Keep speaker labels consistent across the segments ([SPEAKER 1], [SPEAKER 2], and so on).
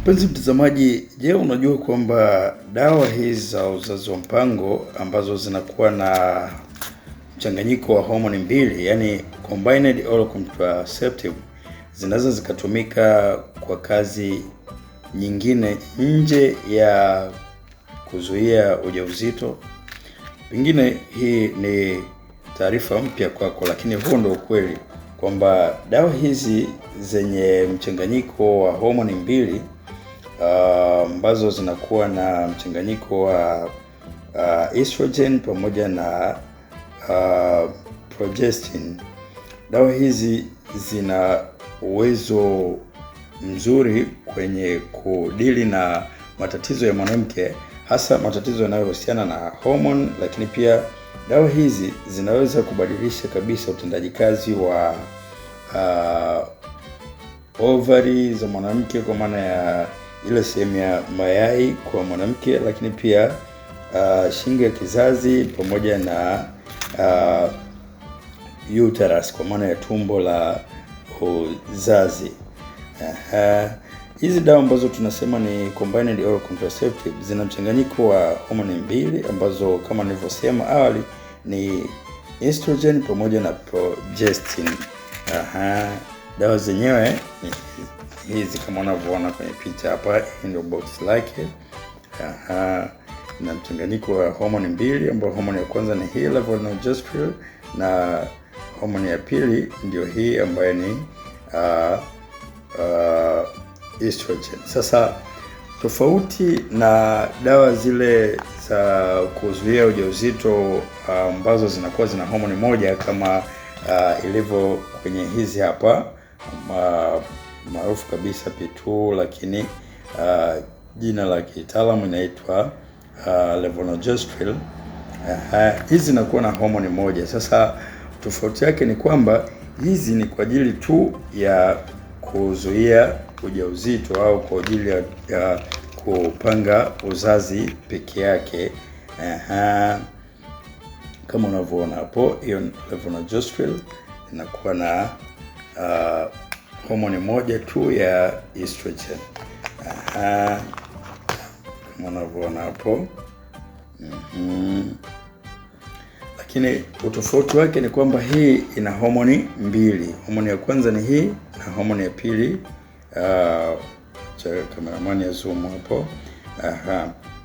[SPEAKER 1] Mpenzi mtazamaji, je, unajua kwamba dawa hizi za uzazi wa mpango ambazo zinakuwa na mchanganyiko wa homoni mbili, yani combined oral contraceptive, zinaweza zikatumika kwa kazi nyingine nje ya kuzuia ujauzito? Pengine hii ni taarifa mpya kwako, lakini huo ndio ukweli kwamba dawa hizi zenye mchanganyiko wa homoni mbili ambazo zinakuwa na mchanganyiko wa estrogen pamoja na progestin. Dawa hizi zina uwezo mzuri kwenye kudili na matatizo ya mwanamke, hasa matatizo yanayohusiana na hormone, lakini pia dawa hizi zinaweza kubadilisha kabisa utendaji kazi wa ovari za mwanamke, kwa maana ya ile sehemu ya mayai kwa mwanamke, lakini pia shingo ya kizazi pamoja na uterus kwa maana ya tumbo la uzazi. Hizi dawa ambazo tunasema ni combined oral contraceptive zina mchanganyiko wa homoni mbili ambazo kama nilivyosema awali ni estrogen pamoja na progestin. Dawa zenyewe ni hizi kama unavyoona kwenye picha hapa, hii ndio box lake. Na mchanganyiko wa homoni mbili ambao homoni ya kwanza ni hii levonorgestrel na homoni ya pili ndio hii ambayo ni estrogen. Sasa tofauti na dawa zile za kuzuia ujauzito ambazo zinakuwa zina homoni moja kama ilivyo kwenye hizi hapa maarufu kabisa P2, lakini jina la kitaalamu inaitwa levonorgestrel. Hizi zinakuwa na homoni moja. Sasa tofauti yake ni kwamba hizi ni kwa ajili tu ya kuzuia ujauzito au kwa ajili ya kupanga uzazi peke yake. Kama unavyoona hapo, hiyo levonorgestrel inakuwa na homoni moja tu ya estrogen. Kama unavyoona hapo. Lakini utofauti wake ni kwamba hii ina homoni mbili. Homoni ya kwanza ni hii na homoni ya pili kameramani ya zoom hapo.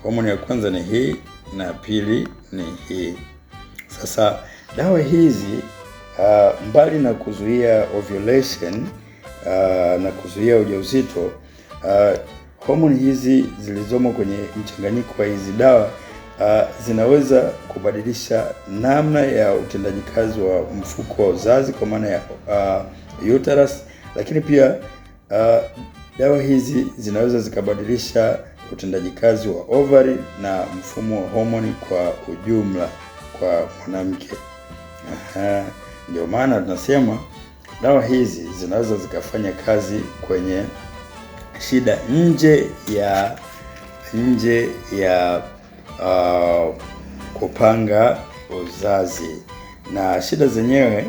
[SPEAKER 1] Homoni ya kwanza ni hii na pili ni hii. Sasa dawa hizi mbali na kuzuia ovulation na kuzuia ujauzito, homoni hizi zilizomo kwenye mchanganyiko wa hizi dawa zinaweza kubadilisha namna ya utendaji kazi wa mfuko wa uzazi kwa maana ya uterus, lakini pia dawa hizi zinaweza zikabadilisha utendaji kazi wa ovary na mfumo wa homoni kwa ujumla kwa mwanamke. Ndio maana tunasema dawa hizi zinaweza zikafanya kazi kwenye shida nje ya kupanga uzazi, na shida zenyewe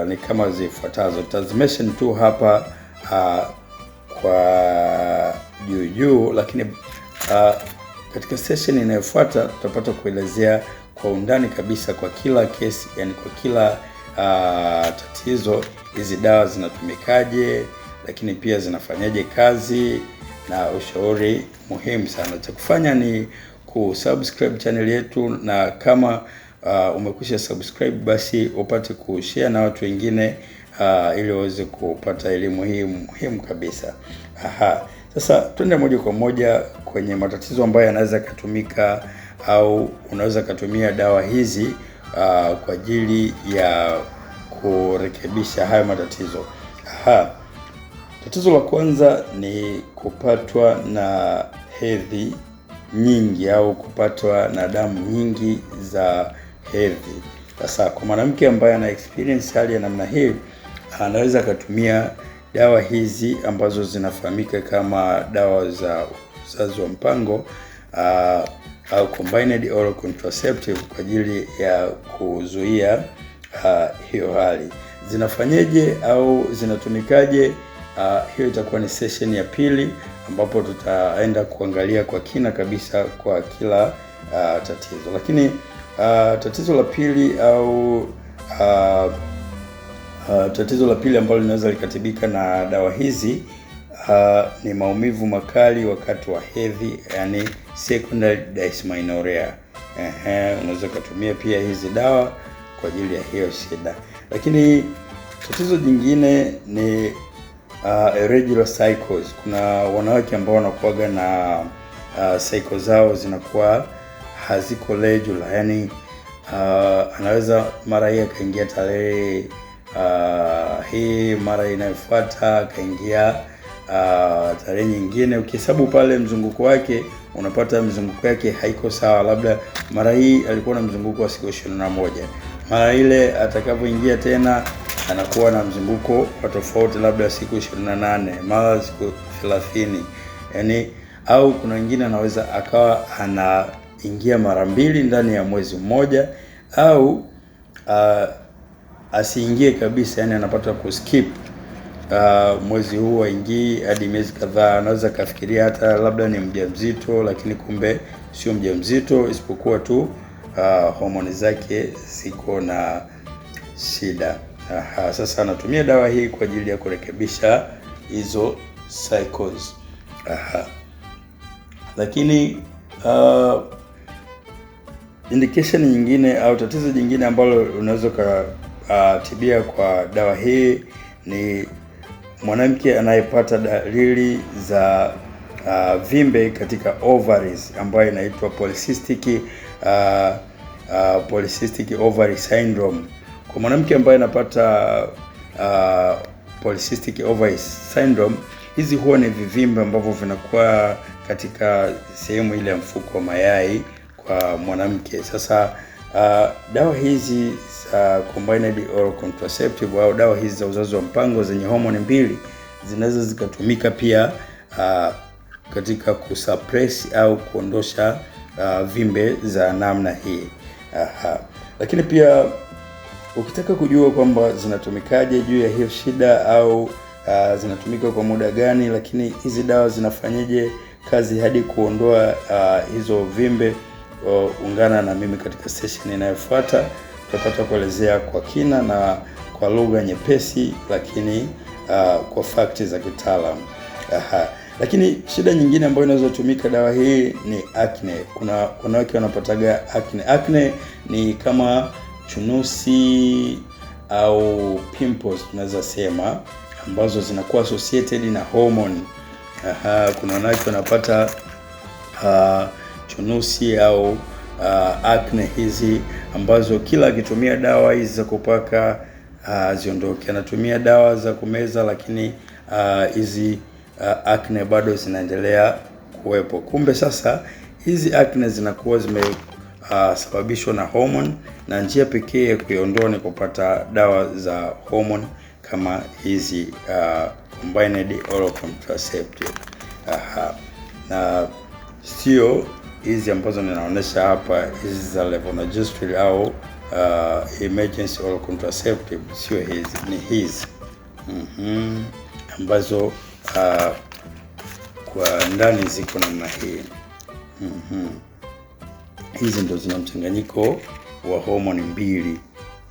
[SPEAKER 1] ni kama zifuatazo. Tutazimention tu hapa kwa juu, lakini katika session inayofuata tutapata kuelezea kwa undani kabisa kwa kila kesi, yani kwa kila tatizo hizi dawa zinatumikaje, lakini pia zinafanyaje kazi na ushauri muhimu sana. Cha kufanya ni kusubscribe channel yetu, na kama umekwisha subscribe basi upate kushare na watu wengine ili waweze kupata elimu hii muhimu kabisa. Sasa twende moja kwa moja kwenye matatizo ambayo yanaweza kutumika au unaweza kutumia dawa hizi kwa ajili ya kurekebisha hayo matatizo. Tatizo la kwanza ni kupatwa na hedhi nyingi au kupatwa na damu nyingi za hedhi. Sasa kwa mwanamke ambaye ana experience hali ya namna hii, anaweza kutumia dawa hizi ambazo zinafahamika kama dawa za uzazi wa mpango au combined oral contraceptive kwa ajili ya kuzuia hiyo hali. Zinafanyeje au zinatumikaje? hiyo itakuwa ni session ya pili ambapo tutaenda kuangalia kwa kina kabisa kwa kila tatizo. Lakini tatizo la pili au tatizo la pili ambalo linaweza likatibika na dawa hizi ni maumivu makali wakati wa hedhi, yani secondary dysmenorrhea. Unaweza kutumia pia hizi dawa kwa ajili ya hiyo shida. Lakini tatizo jingine ni irregular cycles. Kuna wanawake ambao wanakuwa na cycle zao zinakuwa haziko regular, yani anaweza mara hii akaingia tarehe hii, mara inayofuata akaingia tarehe nyingine. Ukihesabu pale mzunguko wake unapata mzunguko yake haiko sawa, labda mara hii alikuwa na mzunguko wa siku 21, mara ile atakapoingia tena anakuwa na mzunguko wa tofauti, labda siku 28, mara siku 30. Yani au kuna wengine anaweza akawa anaingia mara mbili ndani ya mwezi mmoja, au asiingie kabisa, yani anapata kuskip mwezi huu waingii hadi miezi kadhaa. Anaweza kafikiria hata labda ni mjamzito, lakini kumbe sio mjamzito, isipokuwa tu homoni zake ziko na shida. Sasa anatumia dawa hii kwa ajili ya kurekebisha hizo cycles. Lakini indication nyingine au tatizo jingine ambalo unaweza kutibia kwa dawa hii ni mwanamke anayepata dalili za vimbe katika ovaries ambayo inaitwa polycystic ovary syndrome. Kwa mwanamke ambaye anapata polycystic ovary syndrome, hizi huwa ni vivimbe ambavyo vinakuwa katika sehemu ile ya mfuko wa mayai kwa mwanamke. Sasa dawa hizi za combined oral contraceptive au dawa hizi za uzazi wa mpango zenye homoni mbili zinaweza zikatumika pia katika kusuppress au kuondosha vimbe za namna hii. Lakini pia ukitaka kujua kwamba zinatumikaje juu ya hiyo shida au zinatumika kwa muda gani, lakini hizi dawa zinafanyaje kazi hadi kuondoa hizo vimbe, ungana na mimi katika session inayofuata. Tutapata kuelezea kwa kina na kwa lugha nyepesi, lakini kwa fakti za kitaalamu. Lakini shida nyingine ambayo inaweza kutumika dawa hii ni acne. Kuna wanawake wanapataga acne. Acne ni kama chunusi au pimples tunaweza sema, ambazo zinakuwa associated na hormone. Kuna wanawake wanapata chunusi au acne hizi ambazo kila akitumia dawa hizi za kupaka ziondoke. Anatumia dawa za kumeza, lakini hizi acne bado zinaendelea kuwepo. Kumbe sasa hizi acne zinakuwa zimesababishwa na hormone, na njia pekee ya kuiondoa ni kupata dawa za hormone kama hizi combined oral contraceptive. Na sio hizi ambazo ninaonesha hapa, hizi za levonorgestrel au emergency oral contraceptive, sio hizi, ni hizi ambazo kwa ndani ziko namna hii. Hizi ndo zina mchanganyiko wa homoni mbili.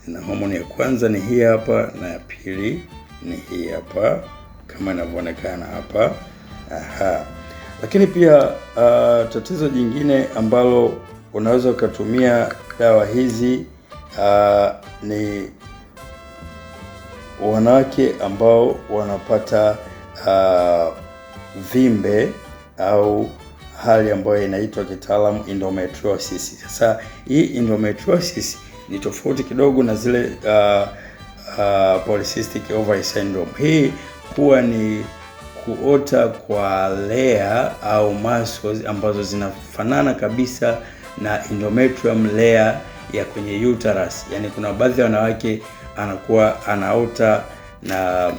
[SPEAKER 1] Zina homoni ya kwanza ni hii hapa, na ya pili ni hii hapa kama inavyoonekana hapa. Lakini pia tatizo jingine ambalo unaweza ukatumia dawa hizi ni wanawake ambao wanapata vimbe au hali ambayo inaitwa kitaalamu endometriosis. Sasa hii endometriosis ni tofauti kidogo na zile polycystic ovary syndrome. Hii huwa ni kuota kwa layer au muscles ambazo zinafanana kabisa na endometrium layer ya kwenye uterus. Yani kuna baadhi ya wanawake anakuwa anaota na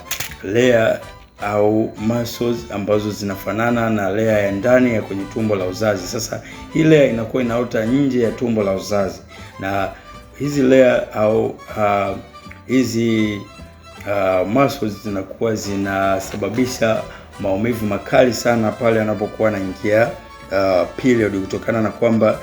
[SPEAKER 1] layer au muscles ambazo zinafanana na layer ya ndani ya kwenye tumbo la uzazi. Sasa hii layer inakuwa inaota nje ya tumbo la uzazi, na hizi layer au hizi muscles zinakuwa zinasababisha maumivu makali sana pale anapokuwa anaingia period, kutokana na kwamba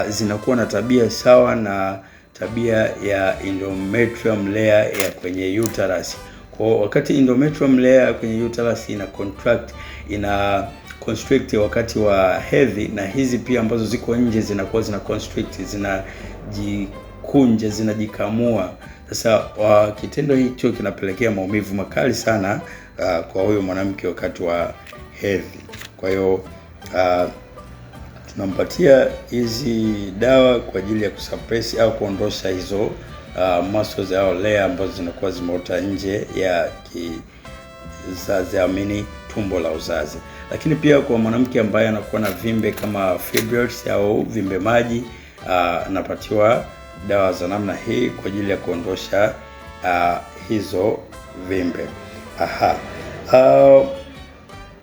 [SPEAKER 1] zinakuwa na tabia sawa na tabia ya endometrium layer ya kwenye uterus. Kwa wakati endometrium layer kwenye uterus ina contract, ina constrict wakati wa hedhi, na hizi pia ambazo ziko nje zinakuwa zina constrict, zinajikunja, zinajikamua. Sasa kitendo hicho kinapelekea maumivu makali sana kwa huyo mwanamke wakati wa hedhi. Kwa hiyo tunampatia hizi dawa kwa ajili ya kusuppress au kuondosha hizo muscles au layer ambazo zinakuwa zimeota nje ya kizazi, amini tumbo la uzazi. Lakini pia kwa mwanamke ambaye anakuwa na vimbe kama fibroids au vimbe maji, anapatiwa dawa za namna hii kwa ajili ya kuondosha hizo vimbe.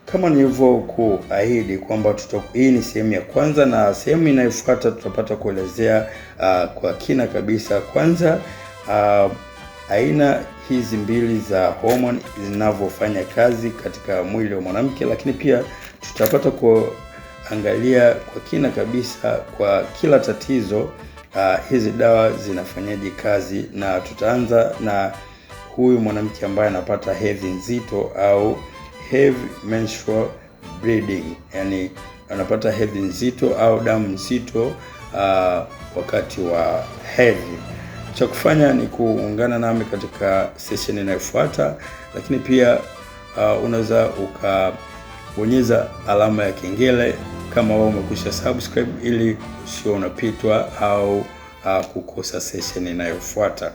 [SPEAKER 1] Kama nilivyokuahidi kwamba hii ni sehemu ya kwanza, na sehemu inayofuata tutapata kuelezea kwa kina kabisa, kwanza aina hizi mbili za hormone zinavyofanya kazi katika mwili wa mwanamke, lakini pia tutapata kuangalia kwa kina kabisa kwa kila tatizo hizi dawa zinafanyaje kazi, na tutaanza na huyu mwanamke ambaye anapata hedhi nzito au heavy menstrual bleeding, yani anapata hedhi nzito au damu nzito wakati wa hedhi. Cha kufanya ni kuungana nami katika session inayofuata, lakini pia unaweza ukabonyeza alama ya kengele kama wewe umekwisha subscribe, ili usio unapitwa au kukosa session inayofuata.